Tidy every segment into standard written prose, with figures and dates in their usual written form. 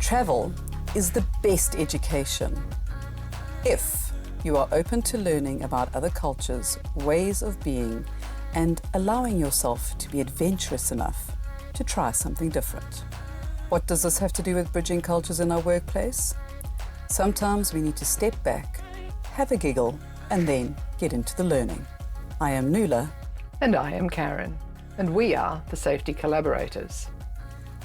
Travel is the best education. If you are open to learning about other cultures, ways of being, and allowing yourself to be adventurous enough to try something different. What does this have to do with bridging cultures in our workplace? Sometimes we need to step back, have a giggle, and then get into the learning. I am Nuala. And I am Karen. And we are the Safety Collaborators.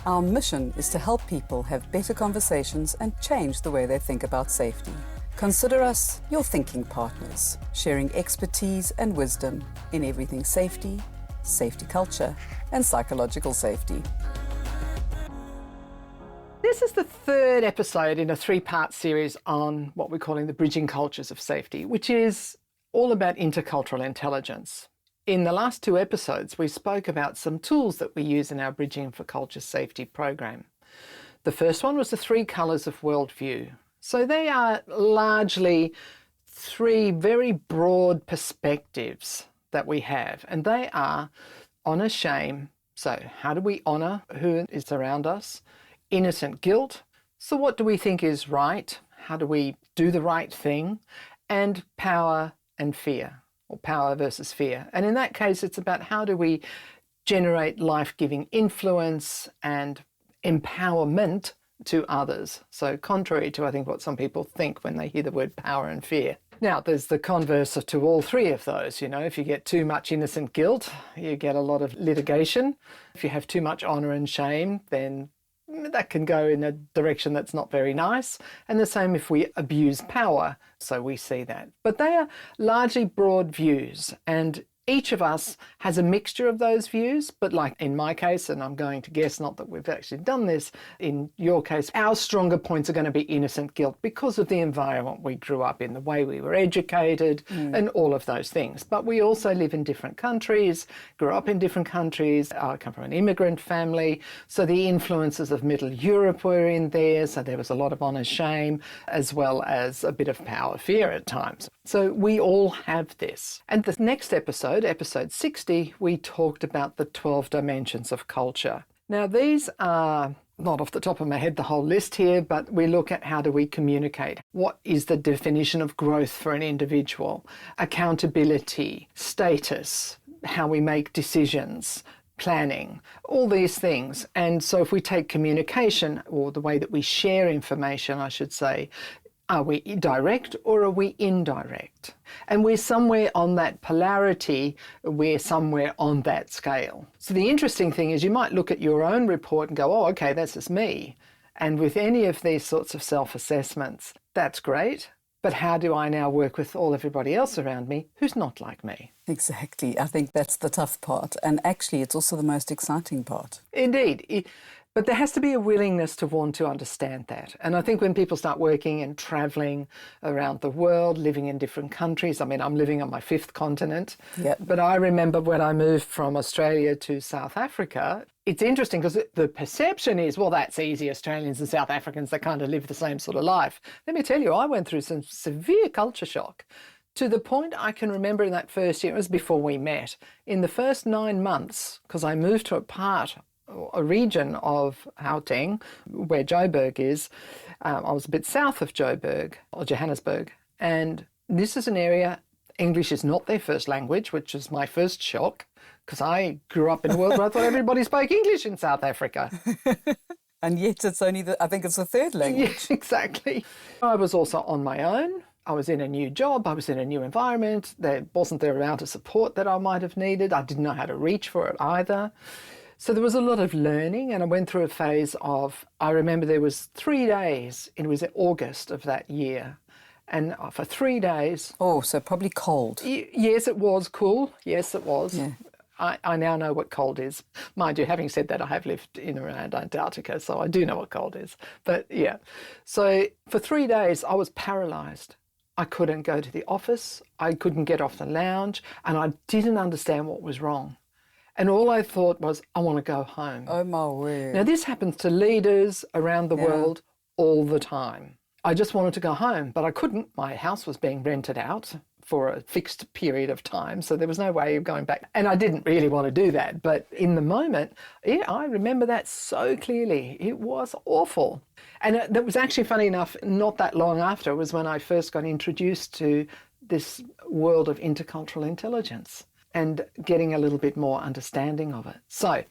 Our mission is to help people have better conversations and change the way they think about safety. Consider us your thinking partners, sharing expertise and wisdom in everything safety, safety culture, and psychological safety. This is the third episode in a three-part series on what we're calling the Bridging Cultures of Safety, which is all about intercultural intelligence. In the last two episodes, we spoke about some tools that we use in our Bridging for Culture Safety program. The first one was the Three Colours of Worldview. So they are largely three very broad perspectives that we have, and they are honour, shame. So how do we honour who is around us? Innocent guilt. So what do we think is right? How do we do the right thing? And power and fear, or power versus fear. And in that case, it's about how do we generate life-giving influence and empowerment to others. So contrary to, I think, what some people think when they hear the word power and fear. Now, there's the converse to all three of those. You know, if you get too much innocent guilt, you get a lot of litigation. If you have too much honour and shame, then that can go in a direction that's not very nice. And the same if we abuse power. So we see that. But they are largely broad views, and each of us has a mixture of those views, but like in my case, and I'm going to guess not that we've actually done this, in your case, our stronger points are going to be innocent guilt because of the environment we grew up in, the way we were educated, and all of those things. But we also live in different countries, grew up in different countries. I come from an immigrant family, so the influences of Middle Europe were in there, so there was a lot of honour, shame, as well as a bit of power, fear at times. So we all have this. And the next episode, episode 60, we talked about the 12 dimensions of culture. Now, these are not off the top of my head the whole list here, but we look at how do we communicate. What is the definition of growth for an individual? Accountability, status, how we make decisions, planning, all these things. And so if we take communication, or the way that we share information, I should say, are we direct or are we indirect? And we're somewhere on that polarity, we're somewhere on that scale. So the interesting thing is you might look at your own report and go, oh, okay, that's just me. And with any of these sorts of self-assessments, that's great. But how do I now work with everybody else around me who's not like me? Exactly. I think that's the tough part. And actually, it's also the most exciting part. Indeed. But there has to be a willingness to want to understand that. And I think when people start working and travelling around the world, living in different countries, I mean, I'm living on my fifth continent. Yep. But I remember when I moved from Australia to South Africa, it's interesting because the perception is, well, that's easy. Australians and South Africans, they kind of live the same sort of life. Let me tell you, I went through some severe culture shock. To the point I can remember in that first year, it was before we met, in the first 9 months, because I moved to a region of Gauteng, where Joburg is. I was a bit south of Joburg, or Johannesburg, and this is an area, English is not their first language, which was my first shock, because I grew up in a world where I thought everybody spoke English in South Africa. And yet it's only, I think it's the third language. Yes, exactly. I was also on my own. I was in a new job, I was in a new environment. There wasn't the amount of support that I might have needed. I didn't know how to reach for it either. So there was a lot of learning, and I went through a phase of, I remember there was 3 days, it was August of that year, and for 3 days... Oh, so probably cold. Yes, it was cool. Yes, it was. Yeah. I now know what cold is. Mind you, having said that, I have lived in and around Antarctica, so I do know what cold is. But yeah, so for 3 days, I was paralysed. I couldn't go to the office, I couldn't get off the lounge, and I didn't understand what was wrong. And all I thought was, I want to go home. Oh, my word. Now, this happens to leaders around the world all the time. I just wanted to go home, but I couldn't. My house was being rented out for a fixed period of time, so there was no way of going back. And I didn't really want to do that, but in the moment, yeah, I remember that so clearly. It was awful. And that was actually, funny enough, not that long after was when I first got introduced to this world of intercultural intelligence and getting a little bit more understanding of it. So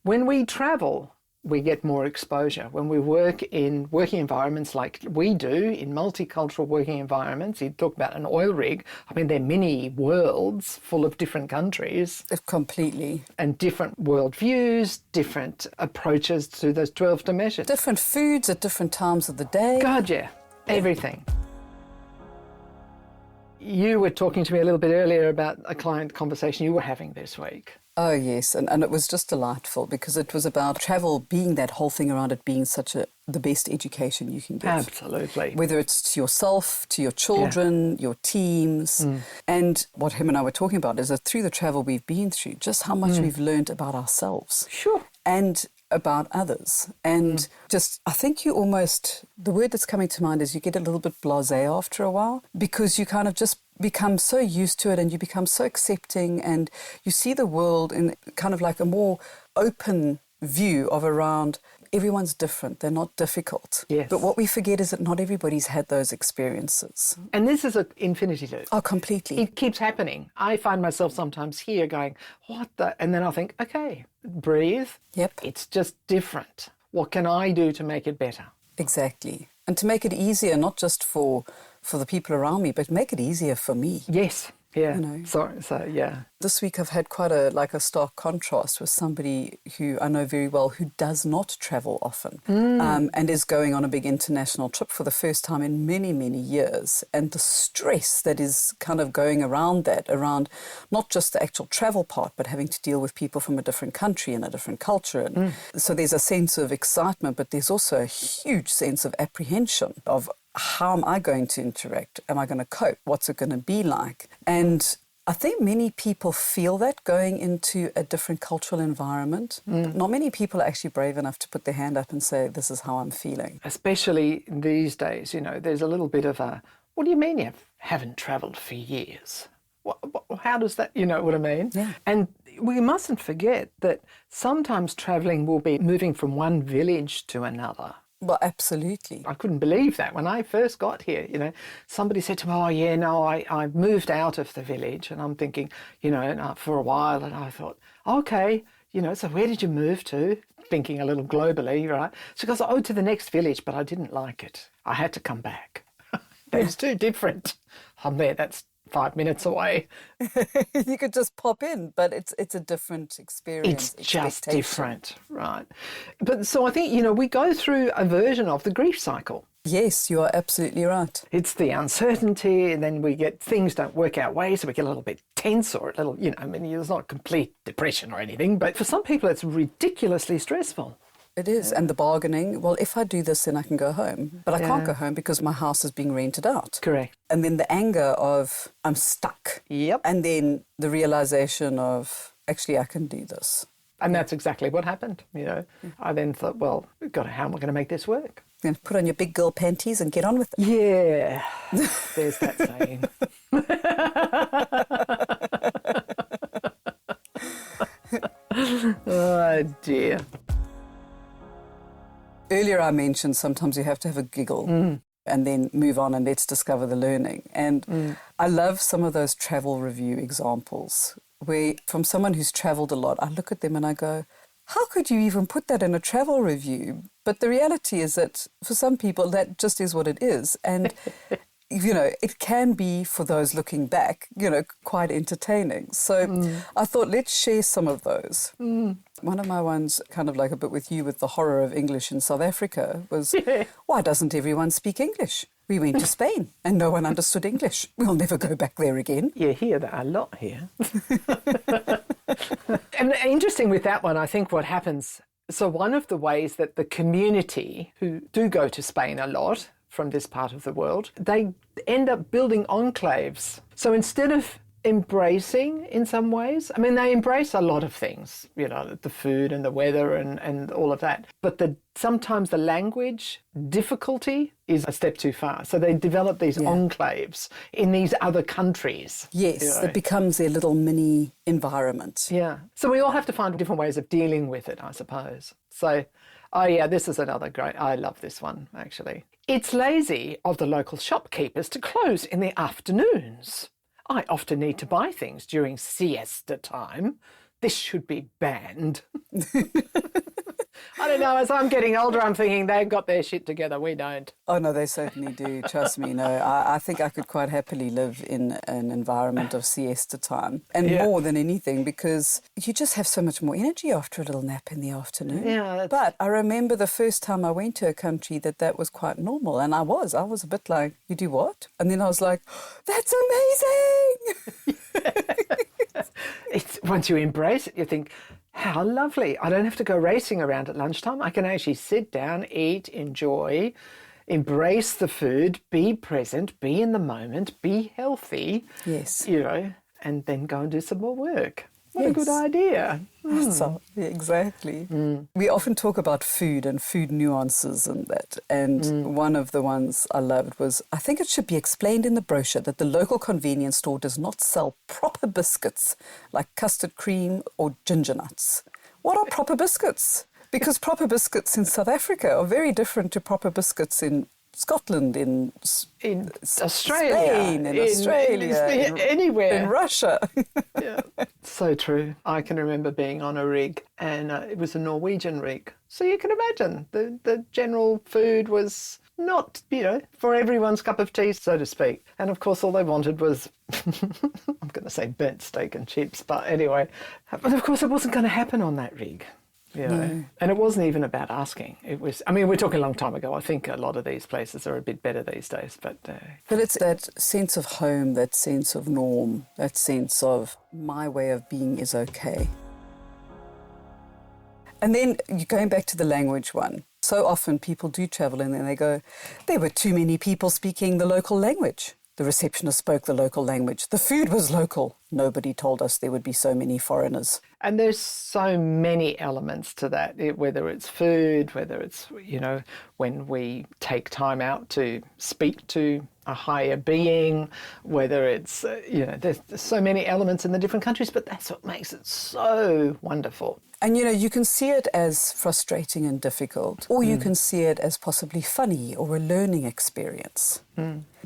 when we travel, we get more exposure. When we work in working environments like we do, in multicultural working environments, you talk about an oil rig, I mean, there are many worlds full of different countries. Completely. And different worldviews, different approaches to those 12 dimensions. Different foods at different times of the day. God, yeah. Everything. You were talking to me a little bit earlier about a client conversation you were having this week. Oh, yes. And it was just delightful because it was about travel being that whole thing around it being the best education you can get. Absolutely. Whether it's to yourself, to your children, your teams. And what him and I were talking about is that through the travel we've been through, just how much we've learned about ourselves. Sure. And about others. And just, I think the word that's coming to mind is you get a little bit blasé after a while because you kind of just become so used to it and you become so accepting and you see the world in kind of like a more open view of around everyone's different. They're not difficult. Yes. But what we forget is that not everybody's had those experiences. And this is an infinity loop. Oh, completely. It keeps happening. I find myself sometimes here going, what the? And then I think, okay, breathe. Yep. It's just different. What can I do to make it better? Exactly. And to make it easier, not just for the people around me, but make it easier for me. Yes. Yeah. You know. So yeah. This week I've had quite a stark contrast with somebody who I know very well who does not travel often and is going on a big international trip for the first time in many, many years. And the stress that is kind of going around not just the actual travel part, but having to deal with people from a different country and a different culture. And so there's a sense of excitement, but there's also a huge sense of apprehension of how am I going to interact? Am I going to cope? What's it going to be like? And I think many people feel that going into a different cultural environment. Not many people are actually brave enough to put their hand up and say, this is how I'm feeling. Especially these days, there's a little bit of what do you mean you haven't travelled for years? How does that, you know what I mean? Yeah. And we mustn't forget that sometimes travelling will be moving from one village to another. Well, absolutely. I couldn't believe that when I first got here. Somebody said to me, oh, yeah, no, I moved out of the village. And I'm thinking, for a while, and I thought, okay, so where did you move to? Thinking a little globally, right? She goes, to the next village, but I didn't like it. I had to come back. It's too different. I'm there, that's 5 minutes away. You could just pop in, but it's a different experience. It's just different, right? But so I think, we go through a version of the grief cycle. Yes, you are absolutely right. It's the uncertainty, and then we get things don't work our way, so we get a little bit tense or a little, it's not complete depression or anything, but for some people it's ridiculously stressful. It is. And the bargaining, well, if I do this, then I can go home. But I can't go home because my house is being rented out. Correct. And then the anger of, I'm stuck. Yep. And then the realization of, actually, I can do this. And that's exactly what happened, I then thought, well, how am I going to make this work? Then put on your big girl panties and get on with it. Yeah. There's that saying. Oh, dear. Earlier I mentioned sometimes you have to have a giggle and then move on and let's discover the learning. And I love some of those travel review examples where from someone who's travelled a lot, I look at them and I go, how could you even put that in a travel review? But the reality is that for some people that just is what it is. And it can be, for those looking back, quite entertaining. So I thought, let's share some of those. One of my ones, kind of like a bit with you, with the horror of English in South Africa, was, why doesn't everyone speak English? We went to Spain and no one understood English. We'll never go back there again. You hear that a lot here. And interesting with that one, I think what happens, so one of the ways that the community who do go to Spain a lot, from this part of the world, they end up building enclaves. So instead of embracing in some ways. I mean, they embrace a lot of things, you know, the food and the weather and all of that. But sometimes the language difficulty is a step too far. So they develop these enclaves in these other countries. Yes, you know. it becomes their little mini environment. Yeah. So we all have to find different ways of dealing with it, I suppose. So, oh yeah, this is another great, I love this one, actually. It's lazy of the local shopkeepers to close in the afternoons. I often need to buy things during siesta time. This should be banned. I don't know, as I'm getting older, I'm thinking they've got their shit together. We don't. Oh, no, they certainly do. Trust me. No, I think I could quite happily live in an environment of siesta time. And more than anything, because you just have so much more energy after a little nap in the afternoon. Yeah. But I remember the first time I went to a country that was quite normal. And I was a bit like, you do what? And then I was like, that's amazing. Once you embrace it, you think, how lovely. I don't have to go racing around at lunchtime. I can actually sit down, eat, enjoy, embrace the food, be present, be in the moment, be healthy. Yes. You know, and then go and do some more work. What a good idea. So, exactly. We often talk about food and food nuances and that. And one of the ones I loved was, I think it should be explained in the brochure that the local convenience store does not sell proper biscuits like custard cream or ginger nuts. What are proper biscuits? Because proper biscuits in South Africa are very different to proper biscuits in Scotland, in Australia, Spain, in Australia, anywhere. in Russia. Yeah. So true. I can remember being on a rig and it was a Norwegian rig. So you can imagine the general food was not, you know, for everyone's cup of tea, so to speak. And of course, all they wanted was, I'm going to say burnt steak and chips, but anyway. But of course, it wasn't going to happen on that rig. You know? No. And it wasn't even about asking. It was, I mean, we're talking a long time ago. I think a lot of these places are a bit better these days. But it's that sense of home, that sense of norm, that sense of my way of being is okay. And then you're going back to the language one. So often people do travel and then they go, there were too many people speaking the local language. The receptionist spoke the local language. The food was local. Nobody told us there would be so many foreigners. And there's so many elements to that, whether it's food, whether it's, you know, when we take time out to speak to a higher being, whether it's, you know, there's so many elements in the different countries, but that's what makes it so wonderful. And, you know, you can see it as frustrating and difficult, or you can see it as possibly funny or a learning experience.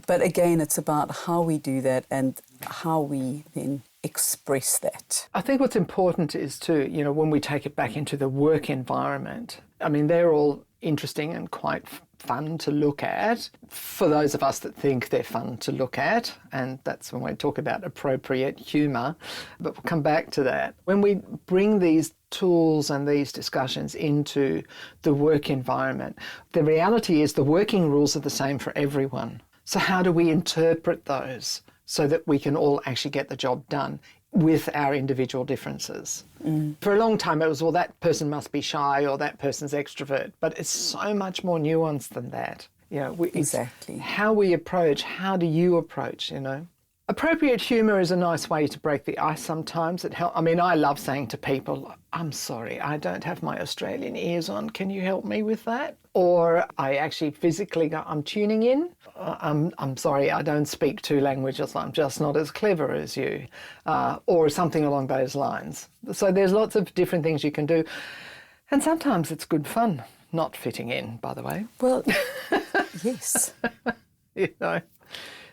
But again, it's about how we do that and how we then express that. I think what's important is to, you know, when we take it back into the work environment, I mean, they're all interesting and quite fun to look at for those of us that think they're fun to look at, and that's when we talk about appropriate humour, but we'll come back to that. When we bring these tools and these discussions into the work environment, the reality is the working rules are the same for everyone. So how do we interpret those so that we can all actually get the job done with our individual differences? For a long time it was, well, that person must be shy or that person's extrovert, but it's so much more nuanced than that. You know, exactly. How we approach, how do you approach, you know? Appropriate humour is a nice way to break the ice sometimes. It helps. I mean, I love saying to people, I'm sorry, I don't have my Australian ears on. Can you help me with that? Or I actually physically go, I'm tuning in. I'm sorry, I don't speak two languages. I'm just not as clever as you. Or something along those lines. So there's lots of different things you can do. And sometimes it's good fun, not fitting in, by the way. Well, yes. You know.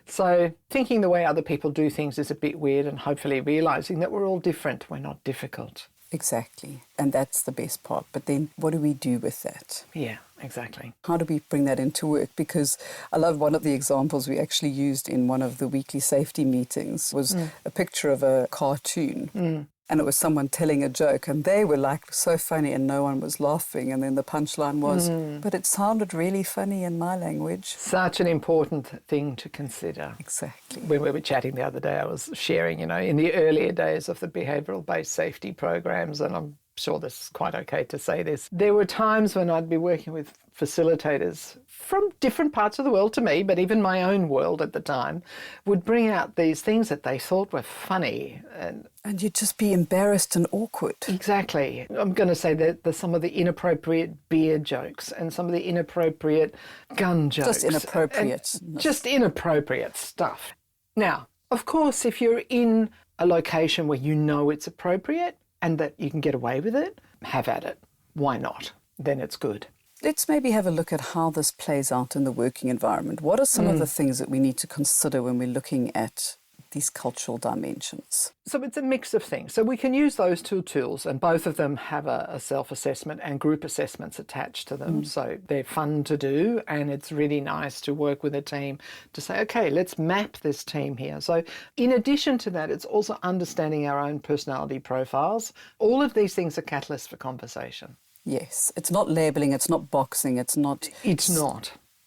So thinking the way other people do things is a bit weird, and hopefully realising that we're all different, we're not difficult. Exactly. And that's the best part. But then what do we do with that? Yeah, exactly. How do we bring that into work? Because I love one of the examples we actually used in one of the weekly safety meetings was a picture of a cartoon. And it was someone telling a joke and they were like so funny and no one was laughing. And then the punchline was, but it sounded really funny in my language. Such an important thing to consider. Exactly. When we were chatting the other day, I was sharing, you know, in the earlier days of the behavioural-based safety programs, and I'm sure this is quite okay to say this, there were times when I'd be working with facilitators from different parts of the world to me, but even my own world at the time, would bring out these things that they thought were funny. And you'd just be embarrassed and awkward. Exactly. I'm going to say that there's some of the inappropriate beer jokes and some of the inappropriate gun jokes. Just inappropriate. Just inappropriate stuff. Now, of course, if you're in a location where you know it's appropriate and that you can get away with it, have at it. Why not? Then it's good. Let's maybe have a look at how this plays out in the working environment. What are some of the things that we need to consider when we're looking at these cultural dimensions? So it's a mix of things. So we can use those two tools, and both of them have a self-assessment and group assessments attached to them. So they're fun to do, and it's really nice to work with a team to say, okay, let's map this team here. So in addition to that, it's also understanding our own personality profiles. All of these things are catalysts for conversation. Yes, it's not labeling, it's not boxing, it's not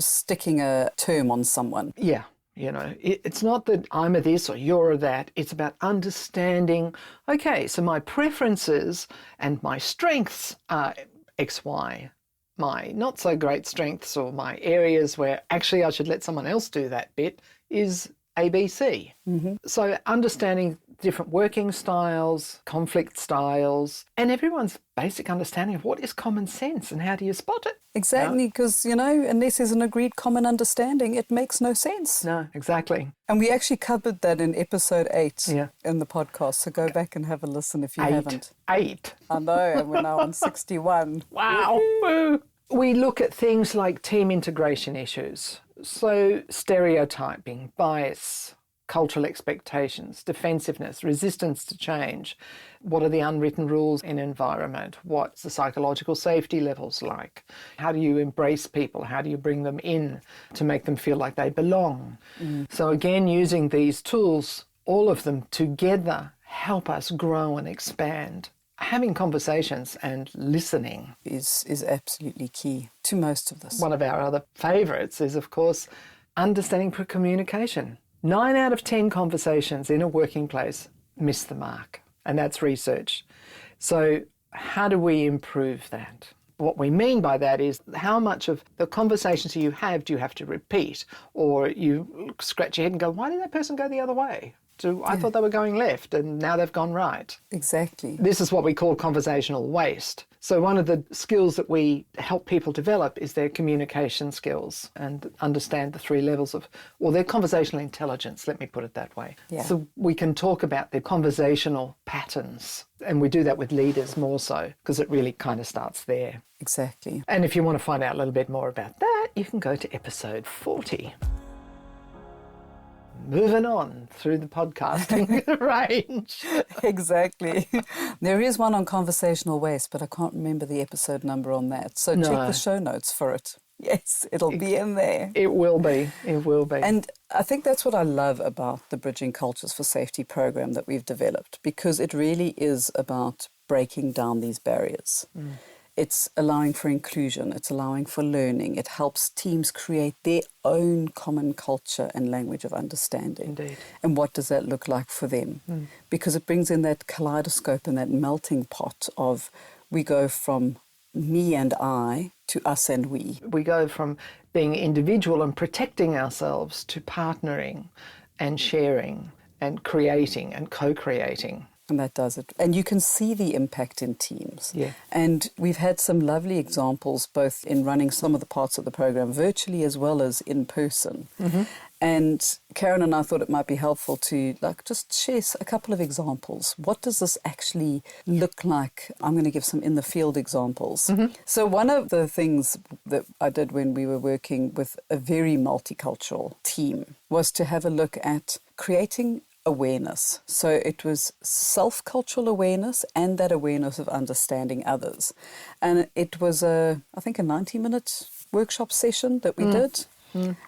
sticking a term on someone. Yeah, you know, it's not that I'm a this or you're a that. It's about understanding, okay, so my preferences and my strengths are X, Y. My not so great strengths or my areas where actually I should let someone else do that bit is ABC. So understanding different working styles, conflict styles, and everyone's basic understanding of what is common sense and how do you spot it. Exactly, because, you know, unless there's an agreed common understanding, it makes no sense. No, exactly. And we actually covered that in episode 8 in the podcast, so go back and have a listen if you haven't. 8. I know, and we're now on 61. Wow. Woo. We look at things like team integration issues, so stereotyping, bias, cultural expectations, defensiveness, resistance to change. What are the unwritten rules in environment? What's the psychological safety levels like? How do you embrace people? How do you bring them in to make them feel like they belong? So again, using these tools, all of them together help us grow and expand. Having conversations and listening is absolutely key to most of this. One of our other favourites is, of course, understanding communication. 9 out of 10 conversations in a working place miss the mark, and that's research. So how do we improve that? What we mean by that is how much of the conversations you have do you have to repeat, or you scratch your head and go, why did that person go the other way? I thought they were going left and now they've gone right. Exactly. This is what we call conversational waste. So one of the skills that we help people develop is their communication skills and understand the 3 levels of, or their conversational intelligence, let me put it that way. Yeah. So we can talk about their conversational patterns, and we do that with leaders more so because it really kind of starts there. Exactly. And if you want to find out a little bit more about that, you can go to episode 40. Moving on through the podcasting range. Exactly. There is one on conversational waste, but I can't remember the episode number on that. So check the show notes for it. Yes, it'll be in there. It will be. It will be. And I think that's what I love about the Bridging Cultures for Safety program that we've developed, because it really is about breaking down these barriers. It's allowing for inclusion, it's allowing for learning. It helps teams create their own common culture and language of understanding. Indeed. And what does that look like for them? Because it brings in that kaleidoscope and that melting pot of, we go from me and I to us and we. We go from being individual and protecting ourselves to partnering and sharing and creating and co-creating. And that does it. And you can see the impact in teams. Yeah. And we've had some lovely examples, both in running some of the parts of the program virtually as well as in person. And Karen and I thought it might be helpful to just share a couple of examples. What does this actually look like? I'm going to give some in the field examples. So one of the things that I did when we were working with a very multicultural team was to have a look at creating awareness. So it was self-cultural awareness and that awareness of understanding others. And it was I think a 90-minute workshop session that we did.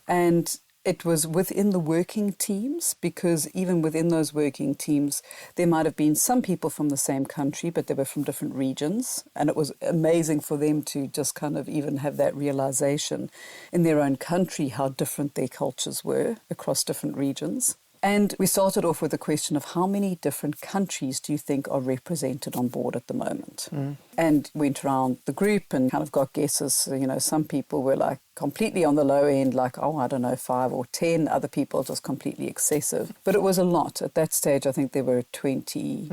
And it was within the working teams, because even within those working teams, there might have been some people from the same country, but they were from different regions. And it was amazing for them to just kind of even have that realization in their own country, how different their cultures were across different regions. And we started off with the question of how many different countries do you think are represented on board at the moment? And went around the group and kind of got guesses. So, you know, some people were like completely on the low end, like, oh, I don't know, 5 or 10. Other people just completely excessive. But it was a lot. At that stage, I think there were 20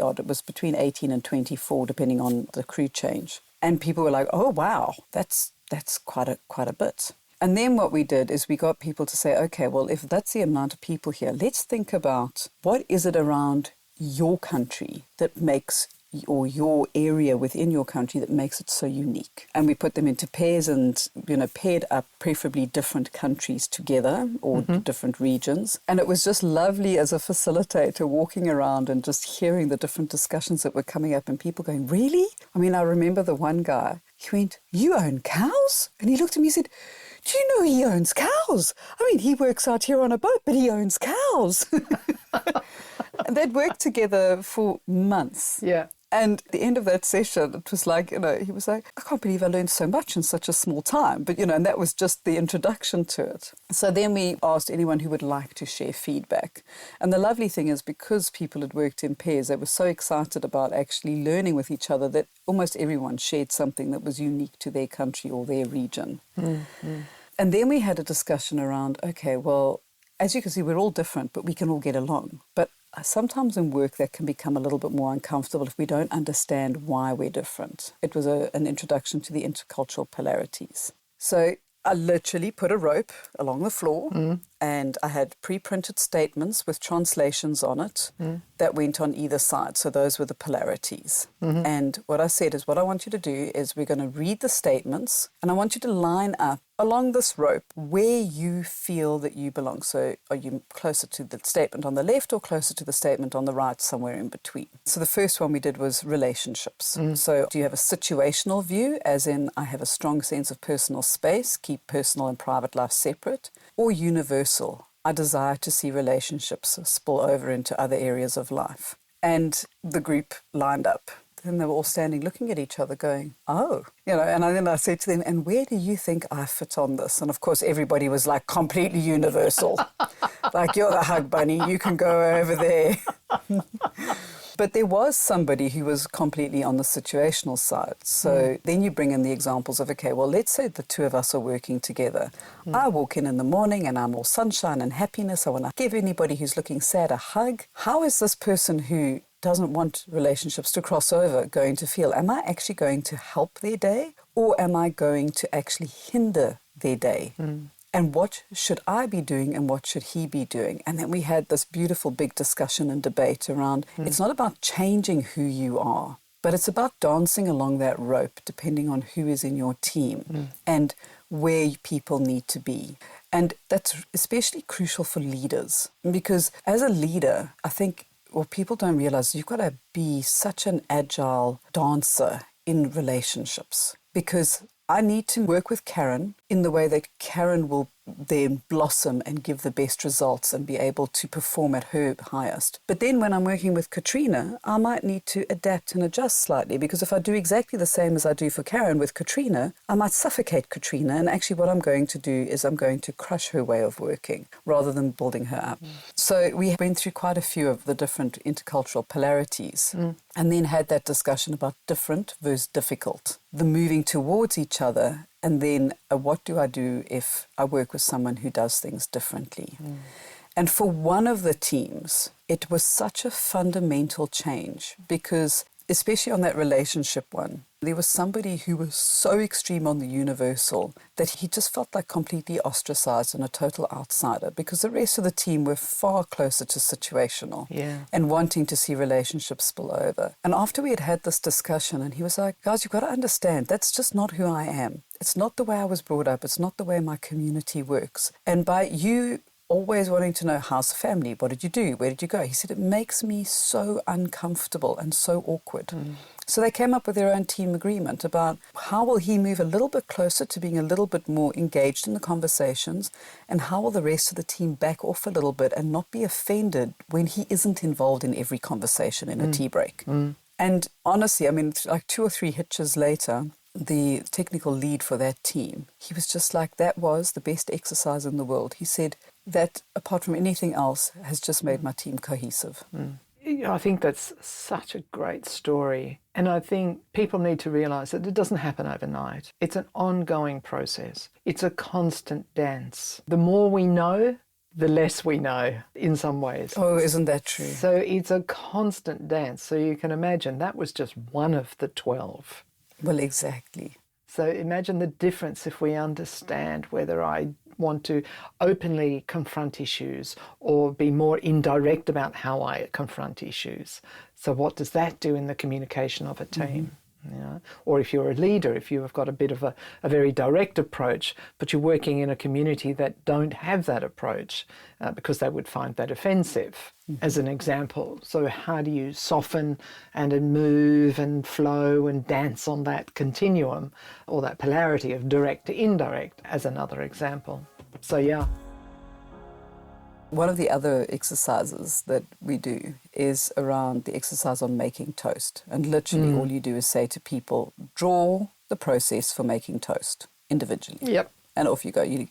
odd. It was between 18 and 24, depending on the crew change. And people were like, oh, wow, that's quite a bit. And then what we did is we got people to say, okay, well, if that's the amount of people here, let's think about what is it around your country that makes, or your area within your country that makes it so unique. And we put them into pairs and, you know, paired up preferably different countries together or different regions. And it was just lovely as a facilitator walking around and just hearing the different discussions that were coming up and people going, really? I mean, I remember the one guy, he went, you own cows? And he looked at me and said, do you know he owns cows? I mean, he works out here on a boat, but he owns cows. And they'd worked together for months. Yeah. And at the end of that session, it was like, you know, he was like, I can't believe I learned so much in such a small time. But, you know, and that was just the introduction to it. So then we asked anyone who would like to share feedback. And the lovely thing is because people had worked in pairs, they were so excited about actually learning with each other that almost everyone shared something that was unique to their country or their region. And then we had a discussion around, okay, well, as you can see, we're all different, but we can all get along. But sometimes in work that can become a little bit more uncomfortable if we don't understand why we're different. It was an introduction to the intercultural polarities. So I literally put a rope along the floor and I had pre-printed statements with translations on it that went on either side. So those were the polarities. And what I said is what I want you to do is we're going to read the statements and I want you to line up along this rope where you feel that you belong. So are you closer to the statement on the left or closer to the statement on the right, somewhere in between? So the first one we did was relationships. So do you have a situational view, as in I have a strong sense of personal space, keep personal and private life separate, or universal, I desire to see relationships spill over into other areas of life? And the group lined up. Then they were all standing looking at each other going, oh, you know, and then I said to them, and where do you think I fit on this? And of course, everybody was like completely universal. Like, you're the hug bunny, you can go over there. But there was somebody who was completely on the situational side. So then you bring in the examples of, okay, well, let's say the two of us are working together. I walk in the morning and I'm all sunshine and happiness. I want to give anybody who's looking sad a hug. How is this person who doesn't want relationships to cross over going to feel? Am I actually going to help their day, or am I going to actually hinder their day? And what should I be doing and what should he be doing? And then we had this beautiful big discussion and debate around it's not about changing who you are, but it's about dancing along that rope depending on who is in your team and where people need to be. And that's especially crucial for leaders, because as a leader, I think what people don't realize, you've got to be such an agile dancer in relationships, because I need to work with Karen in the way that Karen will then blossom and give the best results and be able to perform at her highest. But then when I'm working with Katrina, I might need to adapt and adjust slightly, because if I do exactly the same as I do for Karen with Katrina, I might suffocate Katrina. And actually what I'm going to do is I'm going to crush her way of working rather than building her up. So we went through quite a few of the different intercultural polarities and then had that discussion about different versus difficult, the moving towards each other. And then what do I do if I work with someone who does things differently? And for one of the teams, it was such a fundamental change, because especially on that relationship one, there was somebody who was so extreme on the universal that he just felt like completely ostracized and a total outsider, because the rest of the team were far closer to situational and wanting to see relationships spill over. And after we had had this discussion, and he was like, guys, you've got to understand, that's just not who I am. It's not the way I was brought up. It's not the way my community works. And by you always wanting to know, how's the family? What did you do? Where did you go? He said, it makes me so uncomfortable and so awkward. So they came up with their own team agreement about how will he move a little bit closer to being a little bit more engaged in the conversations, and how will the rest of the team back off a little bit and not be offended when he isn't involved in every conversation in a tea break. And honestly, I mean, like 2 or 3 hitches later, the technical lead for that team, he was just like, that was the best exercise in the world. He said, that, apart from anything else, has just made my team cohesive. I think that's such a great story. And I think people need to realise that it doesn't happen overnight. It's an ongoing process. It's a constant dance. The more we know, the less we know in some ways. Oh, isn't that true? So it's a constant dance. So you can imagine that was just one of the 12. Well, exactly. So imagine the difference if we understand whether I want to openly confront issues or be more indirect about how I confront issues. So what does that do in the communication of a team? You know? Or if you're a leader, if you have got a bit of a very direct approach, but you're working in a community that don't have that approach because they would find that offensive, as an example. So how do you soften and move and flow and dance on that continuum or that polarity of direct to indirect, as another example? So yeah. One of the other exercises that we do is around the exercise on making toast. And literally all you do is say to people, draw the process for making toast individually. Yep. And off you go. You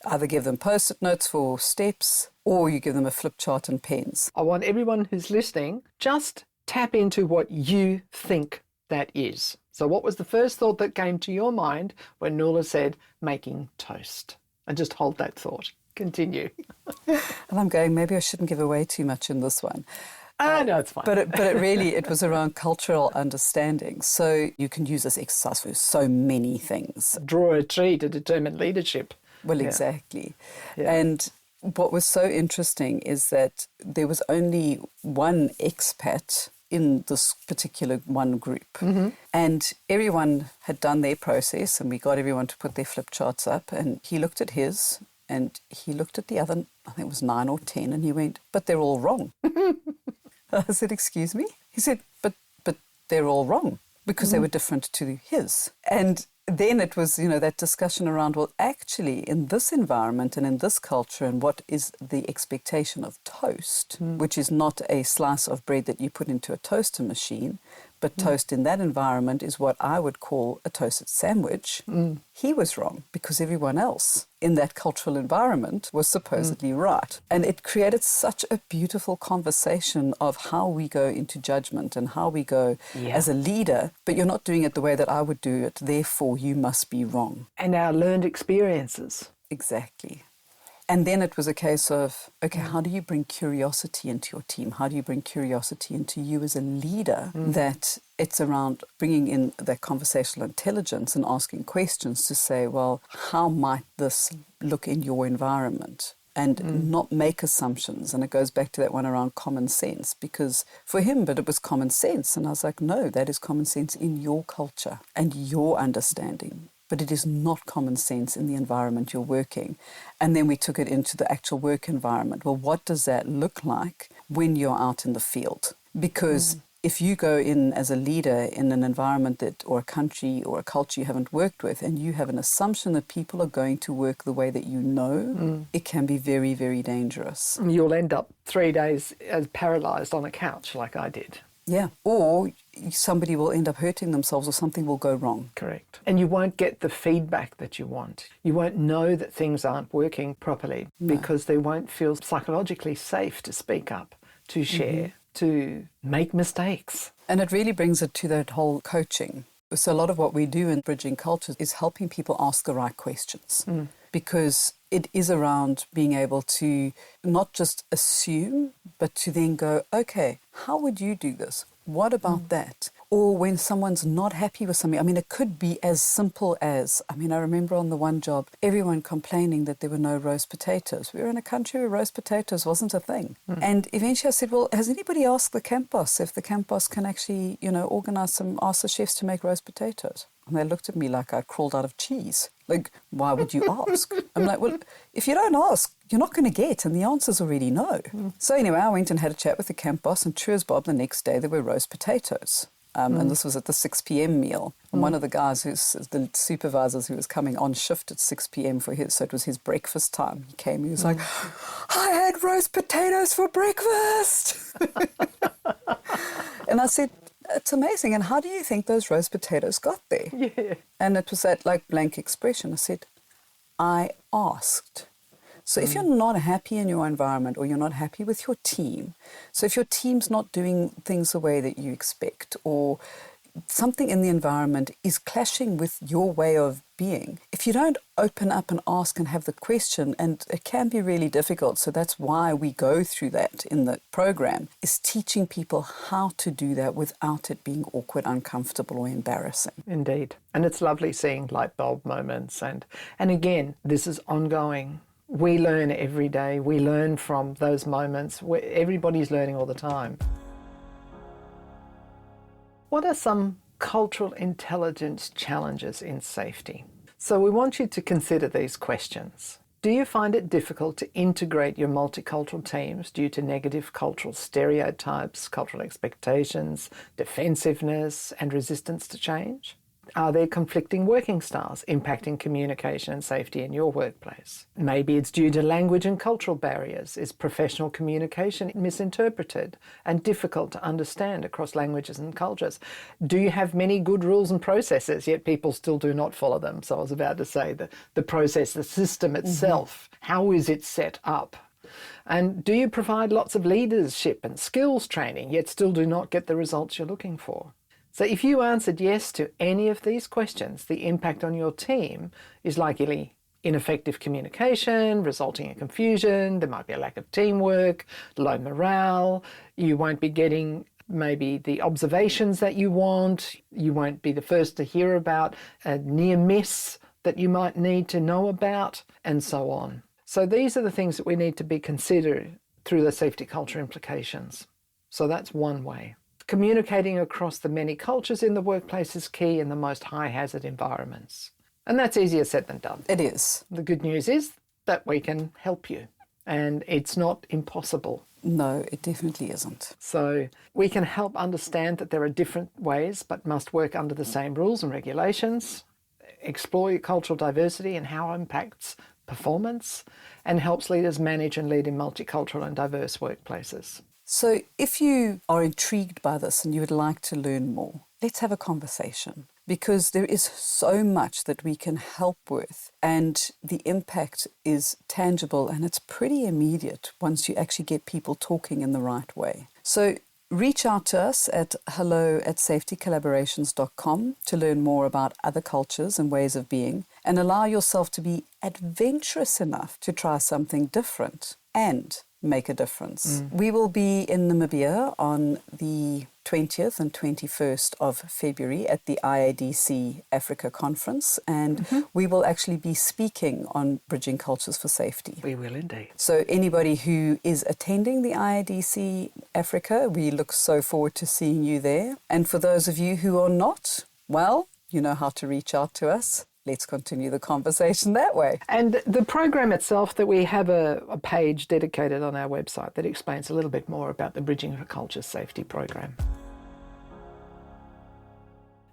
either give them post-it notes for steps or you give them a flip chart and pens. I want everyone who's listening, just tap into what you think that is. So what was the first thought that came to your mind when Nuala said making toast? And just hold that thought. Continue. And I'm going, maybe I shouldn't give away too much in this one. No, it's fine. But it was around cultural understanding. So you can use this exercise for so many things. Draw a tree to determine leadership. Well, Yeah. exactly. Yeah. And what was so interesting is that there was only one expat in this particular one group. And everyone had done their process and we got everyone to put their flip charts up and he looked at his and he looked at the other, I think it was 9 or 10, and he went, but they're all wrong. I said, excuse me? He said, but they're all wrong because they were different to his. And then it was, that discussion around, well, actually, in this environment and in this culture and what is the expectation of toast, which is not a slice of bread that you put into a toaster machine, but toast in that environment is what I would call a toasted sandwich. He was wrong because everyone else in that cultural environment was supposedly right. And it created such a beautiful conversation of how we go into judgment and how we go as a leader, but you're not doing it the way that I would do it, therefore you must be wrong. And our learned experiences. Exactly. And then it was a case of, okay, how do you bring curiosity into your team? How do you bring curiosity into you as a leader? That it's around bringing in that conversational intelligence and asking questions to say, well, how might this look in your environment? And not make assumptions. And it goes back to that one around common sense, because for him, but it was common sense. And I was like, no, that is common sense in your culture and your understanding. But it is not common sense in the environment you're working. And then we took it into the actual work environment. Well, what does that look like when you're out in the field? Because if you go in as a leader in an environment or a country or a culture you haven't worked with, and you have an assumption that people are going to work the way that you know, it can be very, very dangerous. You'll end up 3 days as paralysed on a couch like I did. Yeah. Or somebody will end up hurting themselves or something will go wrong. Correct. And you won't get the feedback that you want. You won't know that things aren't working properly because they won't feel psychologically safe to speak up, to share, to make mistakes. And it really brings it to that whole coaching. So a lot of what we do in Bridging Cultures is helping people ask the right questions. Because it is around being able to not just assume, but to then go, okay, how would you do this? What about that? Or when someone's not happy with something, I mean, it could be as simple as, I remember on the one job, everyone complaining that there were no roast potatoes. We were in a country where roast potatoes wasn't a thing. And eventually I said, well, has anybody asked the camp boss if the camp boss can actually, ask the chefs to make roast potatoes? And they looked at me like I crawled out of cheese. Like, why would you ask? I'm like, well, if you don't ask, you're not going to get, and the answer's already no. So anyway, I went and had a chat with the camp boss, and true as Bob, the next day there were roast potatoes. And this was at the 6 p.m. meal. And one of the guys, the supervisors who was coming on shift at 6 p.m. for his, so it was his breakfast time. He came, he was like, I had roast potatoes for breakfast. And I said, it's amazing. And how do you think those roast potatoes got there? Yeah. And it was that blank expression. I said, I asked. So if you're not happy in your environment or you're not happy with your team, so if your team's not doing things the way that you expect, or something in the environment is clashing with your way of being, if you don't open up and ask and have the question, and it can be really difficult, so that's why we go through that in the program, is teaching people how to do that without it being awkward, uncomfortable or embarrassing. Indeed. And it's lovely seeing light bulb moments. And again, this is ongoing. We learn every day. We learn from those moments. Everybody's learning all the time. What are some cultural intelligence challenges in safety? So we want you to consider these questions. Do you find it difficult to integrate your multicultural teams due to negative cultural stereotypes, cultural expectations, defensiveness, and resistance to change? Are there conflicting working styles impacting communication and safety in your workplace? Maybe it's due to language and cultural barriers. Is professional communication misinterpreted and difficult to understand across languages and cultures? Do you have many good rules and processes, yet people still do not follow them? So I was about to say the process, the system itself, how is it set up? And do you provide lots of leadership and skills training, yet still do not get the results you're looking for? So if you answered yes to any of these questions, the impact on your team is likely ineffective communication, resulting in confusion. There might be a lack of teamwork, low morale. You won't be getting maybe the observations that you want. You won't be the first to hear about a near miss that you might need to know about, and so on. So these are the things that we need to be considered through the safety culture implications. So that's one way. Communicating across the many cultures in the workplace is key in the most high-hazard environments. And that's easier said than done. It is. The good news is that we can help you, and it's not impossible. No, it definitely isn't. So we can help understand that there are different ways but must work under the same rules and regulations, explore your cultural diversity and how it impacts performance, and helps leaders manage and lead in multicultural and diverse workplaces. So if you are intrigued by this and you would like to learn more, let's have a conversation, because there is so much that we can help with, and the impact is tangible and it's pretty immediate once you actually get people talking in the right way. So reach out to us at hello@safetycollaborations.com to learn more about other cultures and ways of being, and allow yourself to be adventurous enough to try something different and make a difference. We will be in Namibia on the 20th and 21st of February at the IADC Africa Conference, and we will actually be speaking on bridging cultures for safety. We will indeed. So anybody who is attending the IADC Africa, we look so forward to seeing you there. And for those of you who are not, well, you know how to reach out to us. Let's continue the conversation that way. And the program itself, that we have a page dedicated on our website that explains a little bit more about the Bridging for Culture Safety program.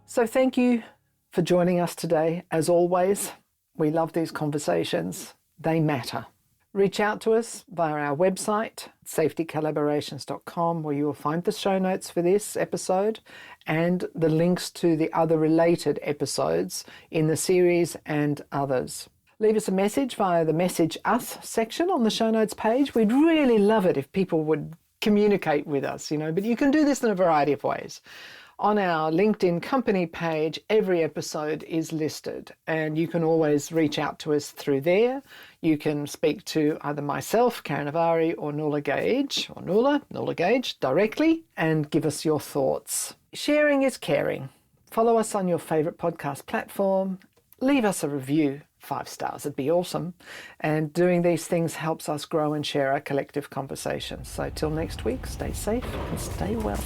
So thank you for joining us today. As always, we love these conversations. They matter. Reach out to us via our website, safetycollaborations.com, where you will find the show notes for this episode and the links to the other related episodes in the series and others. Leave us a message via the Message Us section on the show notes page. We'd really love it if people would communicate with us, but you can do this in a variety of ways. On our LinkedIn company page, every episode is listed, and you can always reach out to us through there. You can speak to either myself, Karen Avari, or Nuala Gage, or Nuala Gage directly, and give us your thoughts. Sharing is caring. Follow us on your favourite podcast platform. Leave us a review. 5 stars, it'd be awesome. And doing these things helps us grow and share our collective conversations. So till next week, stay safe and stay well.